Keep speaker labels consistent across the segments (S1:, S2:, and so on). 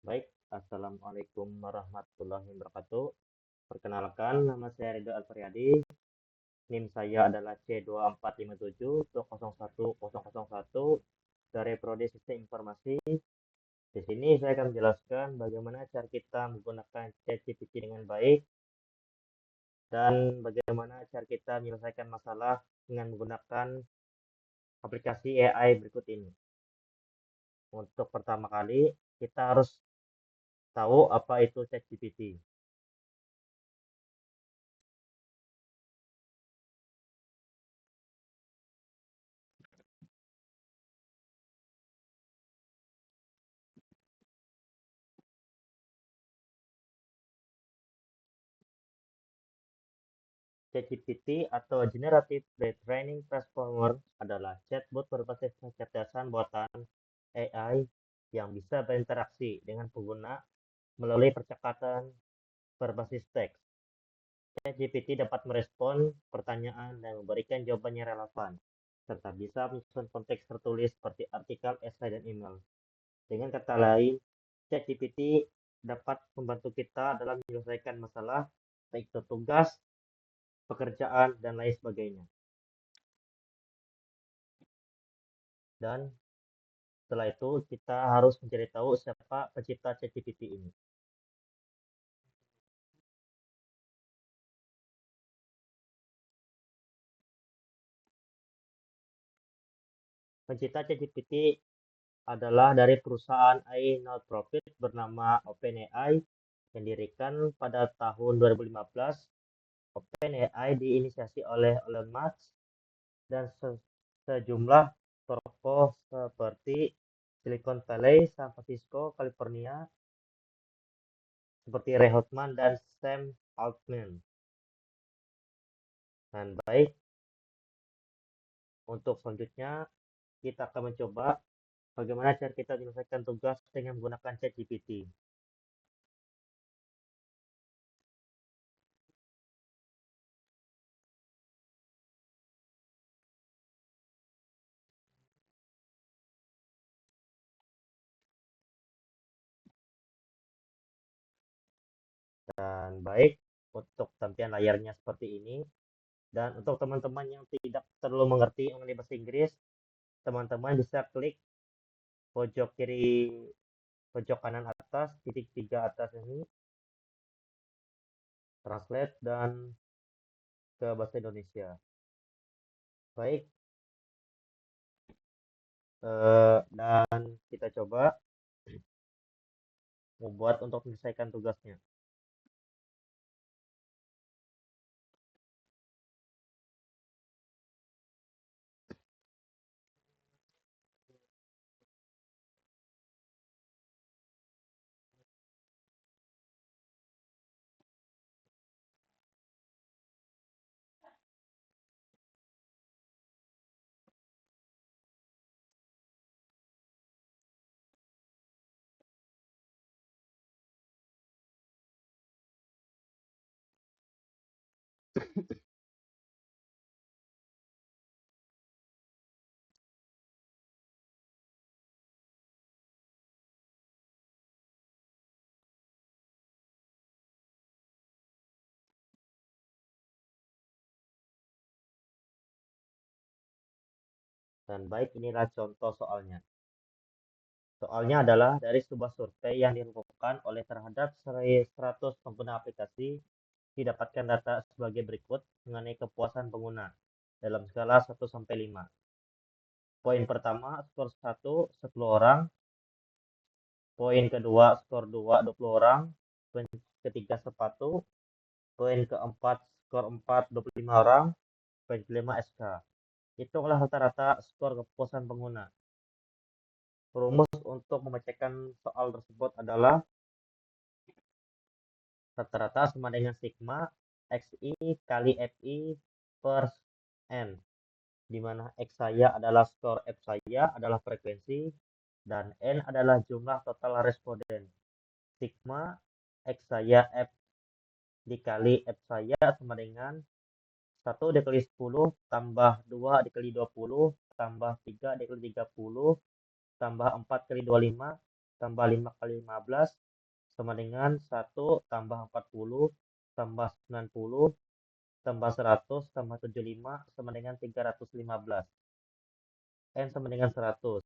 S1: Baik, Assalamualaikum warahmatullahi wabarakatuh. Perkenalkan, nama saya Ridho Alfariadi. NIM saya adalah C2457-001-001 dari Prodi Sistem Informasi. Di sini saya akan menjelaskan bagaimana cara kita menggunakan ChatGPT dengan baik dan bagaimana cara kita menyelesaikan masalah dengan menggunakan aplikasi AI berikut ini. Untuk pertama kali, kita harus tahu apa itu ChatGPT. ChatGPT atau Generative Pre-training Transformer adalah chatbot berbasis kecerdasan buatan AI yang bisa berinteraksi dengan pengguna melalui percakapan berbasis teks. ChatGPT dapat merespon pertanyaan dan memberikan jawaban yang relevan, serta bisa menyusun konteks tertulis seperti artikel, esai, dan email. Dengan kata lain, ChatGPT dapat membantu kita dalam menyelesaikan masalah, baik itu tugas, pekerjaan, dan lain sebagainya. Dan setelah itu kita harus mencari tahu siapa pencipta ChatGPT ini. Pencipta ChatGPT adalah dari perusahaan AI non-profit bernama OpenAI yang didirikan pada tahun 2015. OpenAI diinisiasi oleh Elon Musk dan sejumlah tokoh seperti Silicon Valley, San Francisco, California, seperti Ray Hoffman dan Sam Altman. Dan baik, untuk selanjutnya kita akan mencoba bagaimana cara kita menyelesaikan tugas dengan menggunakan ChatGPT. Dan baik, untuk tampilan layarnya seperti ini. Dan untuk teman-teman yang tidak terlalu mengerti mengenai bahasa Inggris, teman-teman bisa klik pojok kiri, pojok kanan atas, titik 3 atas ini, translate dan ke bahasa Indonesia. Baik, dan kita coba membuat untuk menyelesaikan tugasnya. Dan baik, inilah contoh soalnya. Soalnya adalah dari sebuah survei yang dilakukan oleh terhadap 100 pengguna aplikasi, didapatkan data sebagai berikut mengenai kepuasan pengguna dalam skala 1 sampai 5. Poin pertama, skor 1, 10 orang. Poin kedua, skor 2, 20 orang. Poin ketiga, sepatu. Poin keempat, skor 4, 25 orang. Poin kelima, SK. Itulah rata-rata skor kepuasan pengguna. Rumus untuk memecahkan soal tersebut adalah rata-rata sama dengan sigma XI kali FI per N, di mana X saya adalah skor, F saya adalah frekuensi, dan N adalah jumlah total responden. Sigma X saya F dikali F saya sama dengan 1 dikali 10 tambah 2 dikali 20 tambah 3 dikali 30 tambah 4 kali 25 tambah 5 kali 15 sama dengan 1 tambah 40 tambah 90 tambah 100 tambah 75 sama dengan 315. N sama dengan 100.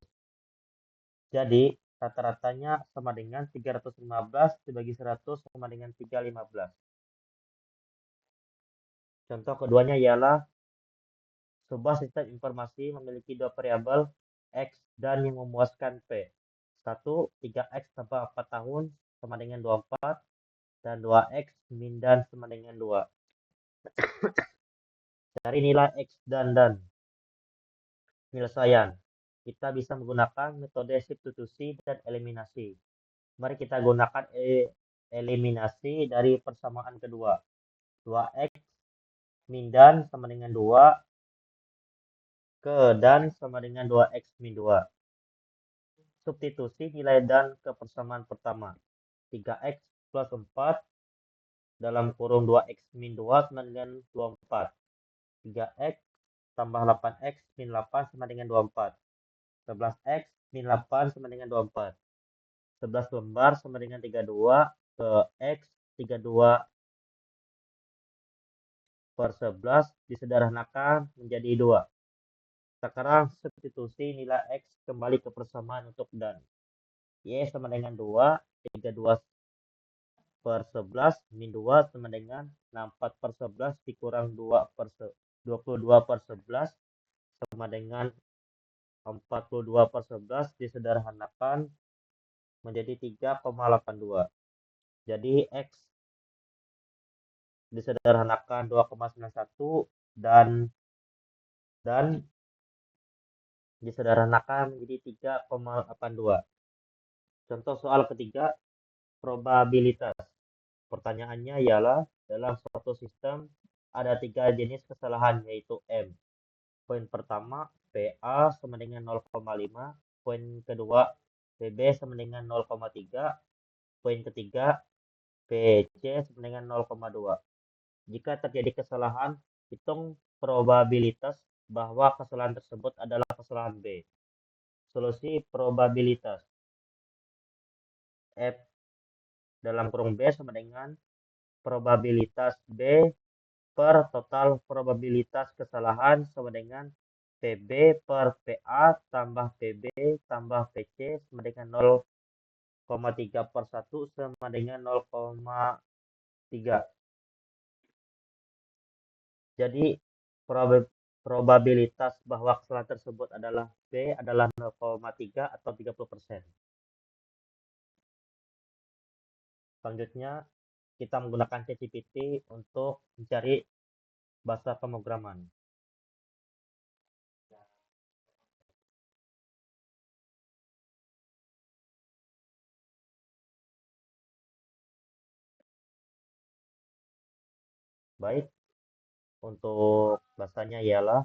S1: Jadi, rata-ratanya sama dengan 315 dibagi 100 sama dengan 315. Contoh keduanya ialah sebuah sistem informasi memiliki dua variabel X dan yang memuaskan P. 1, 3X tambah 4 tahun sama dengan 24 dan 2X min dan sama dengan 2. Cari nilai X dan penyelesaian. Kita bisa menggunakan metode substitusi dan eliminasi. Mari kita gunakan eliminasi dari persamaan kedua. 2X min dan sama dengan 2 ke dan sama dengan 2X min 2. Substitusi nilai dan ke persamaan pertama. 3X plus 4 dalam kurung 2X min 2 sama dengan 24. 3X tambah 8X min 8 sama dengan 24. 11X min 8 sama dengan 24. 11 lembar sama dengan 32 ke X 32 per 11 disederhanakan menjadi 2. Sekarang substitusi nilai X kembali ke persamaan untuk dan. Y sama dengan 2, 32 per 11 min 2 sama dengan 64 per 11 dikurang 22 per 11 sama dengan 42 per 11 disederhanakan menjadi 3,82. Jadi X disederhanakan 2,91 dan disederhanakan menjadi 3,82. Contoh soal ketiga, probabilitas. Pertanyaannya ialah dalam suatu sistem ada 3 jenis kesalahan yaitu M. Poin pertama, PA sama dengan 0,5. Poin kedua, PB sama dengan 0,3. Poin ketiga, PC sama dengan 0,2. Jika terjadi kesalahan, hitung probabilitas bahwa kesalahan tersebut adalah kesalahan B. Solusi probabilitas F dalam kurung B sama dengan probabilitas B per total probabilitas kesalahan sama dengan PB per PA tambah PB tambah PC sama dengan 0,3 per 1 sama dengan 0,3. Jadi probabilitas bahwa kesalahan tersebut adalah B adalah 0,3 atau 30%. Selanjutnya, kita menggunakan ChatGPT untuk mencari bahasa pemrograman. Baik, untuk bahasanya ialah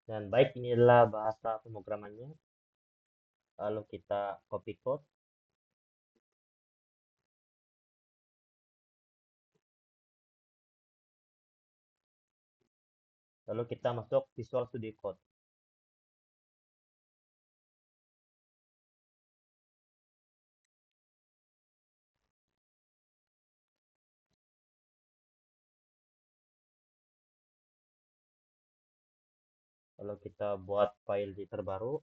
S1: dan baik ini adalah bahasa pemrogramannya. Lalu kita copy code. Lalu kita masuk Visual Studio Code. Lalu kita buat file di terbaru.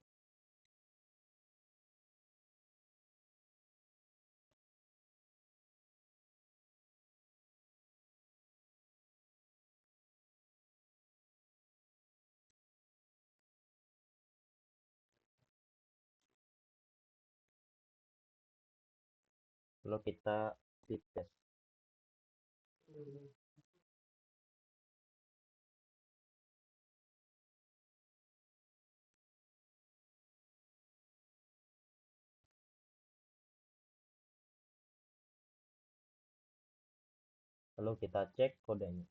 S1: Lalu kita speed test. Lalu kita cek kodenya.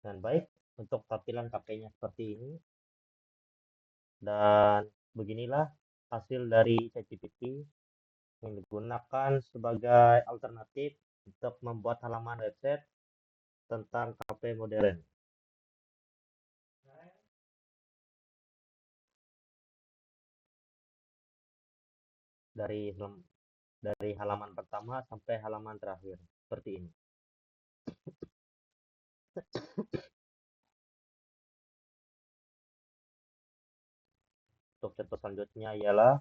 S1: Dan baik, untuk tampilan pakainya seperti ini. Dan beginilah hasil dari ChatGPT yang digunakan sebagai alternatif untuk membuat halaman website tentang kafe modern. Dari halaman pertama sampai halaman terakhir seperti ini. Untuk contoh selanjutnya ialah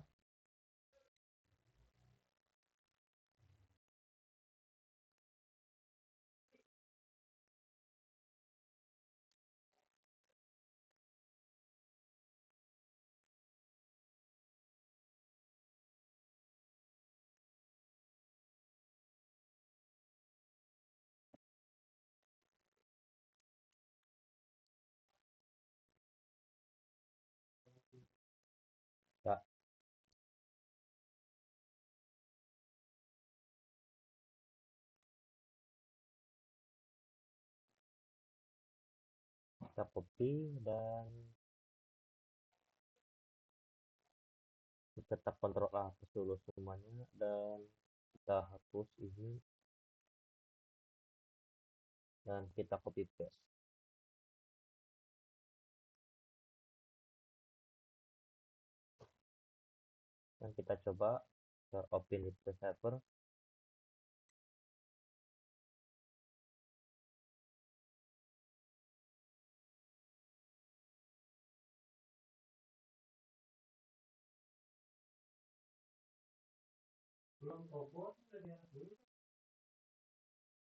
S1: ya, kita copy dan kita Ctrl A hapus dulu semuanya dan kita hapus ini dan kita copy paste. Dan kita coba ke open with the server.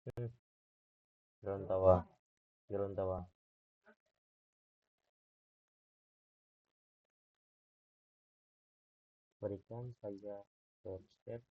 S1: Hmm, Gorontalo, Gorontalo. Berikan saja step.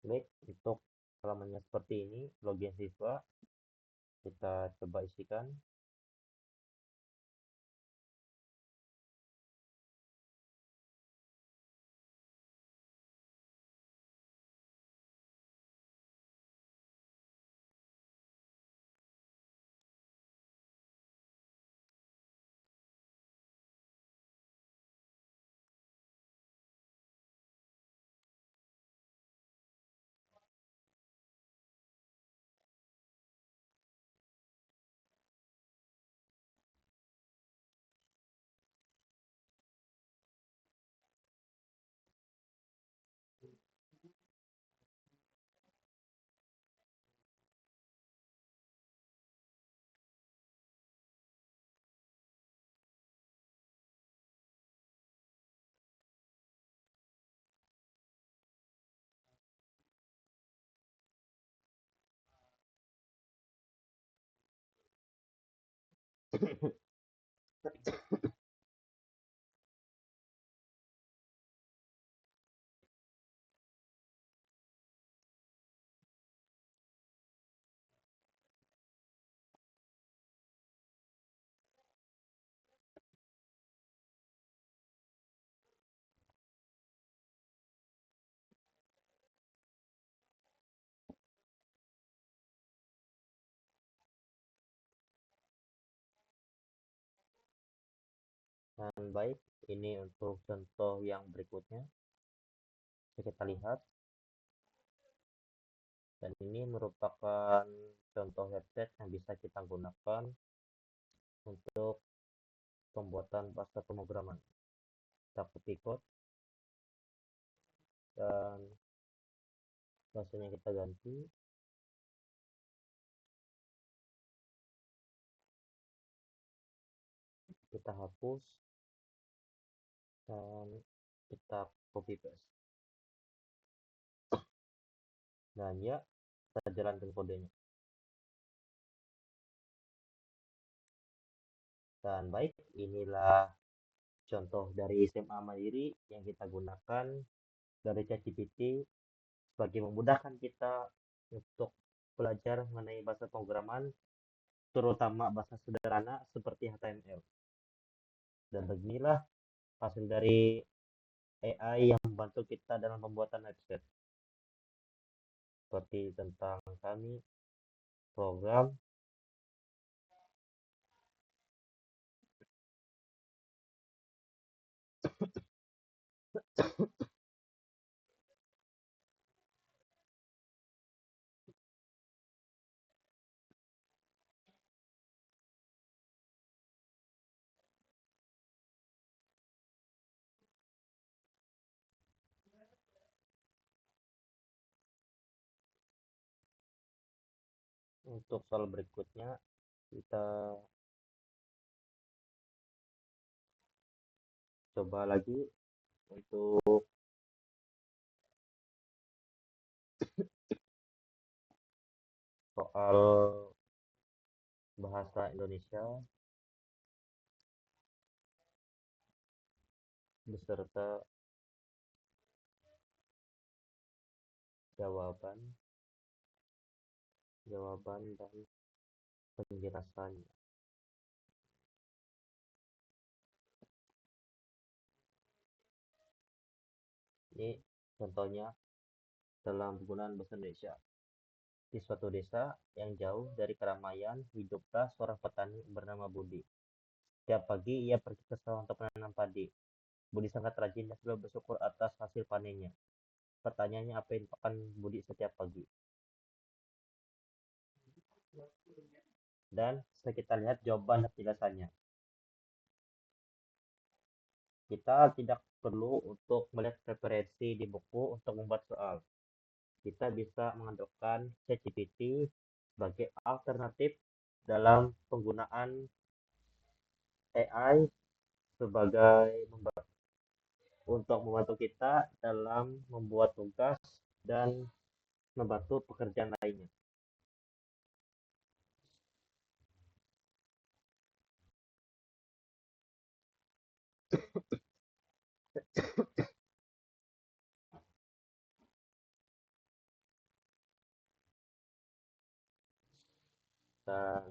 S1: Baik, untuk halamannya seperti ini, login siswa. Kita coba isikan. Dan baik, ini untuk contoh yang berikutnya. Kita lihat, dan ini merupakan contoh website yang bisa kita gunakan untuk pembuatan bahasa pemrograman. Kita copy code dan bahasanya kita ganti, kita hapus, dan kita copy paste. Dan ya, kita jalankan kodenya. Dan baik, inilah contoh dari SMA Mandiri yang kita gunakan dari ChatGPT sebagai memudahkan kita untuk belajar mengenai bahasa pemrograman, terutama bahasa sederhana seperti HTML. Dan beginilah hasil dari AI yang membantu kita dalam pembuatan website, seperti tentang kami, program, untuk soal berikutnya kita coba lagi untuk soal bahasa Indonesia beserta jawaban jawaban dan penjelasannya. Ini contohnya dalam penggunaan bahasa Indonesia. Di suatu desa yang jauh dari keramaian, hiduplah seorang petani bernama Budi. Setiap pagi ia pergi ke sawah untuk menanam padi. Budi sangat rajin dan selalu bersyukur atas hasil panennya. Pertanyaannya, apa yang dilakukan Budi setiap pagi? Dan kita lihat jawaban dan penjelasannya. Kita tidak perlu untuk melihat referensi di buku untuk membuat soal. Kita bisa mengandalkan ChatGPT sebagai alternatif dalam penggunaan AI sebagai untuk membantu kita dalam membuat tugas dan membantu pekerjaan lainnya. Dan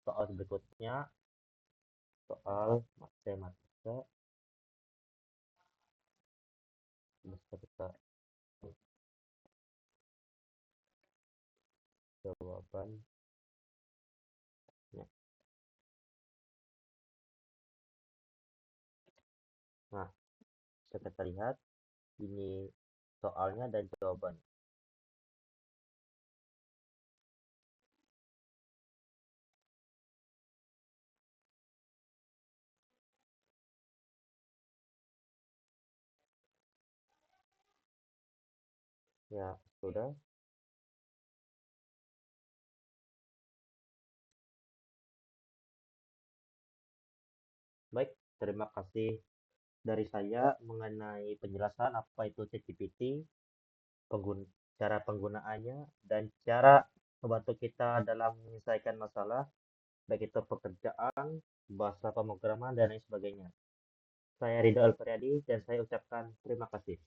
S1: soal berikutnya, soal matematika, bisa kita jawabannya. Nah, bisa kita lihat ini soalnya dan jawabannya. Ya, sudah. Baik, terima kasih dari saya mengenai penjelasan apa itu ChatGPT, cara penggunaannya, dan cara membantu kita dalam menyelesaikan masalah baik itu pekerjaan, bahasa pemrograman, dan lain sebagainya. Saya Ridho Alfariadi dan saya ucapkan terima kasih.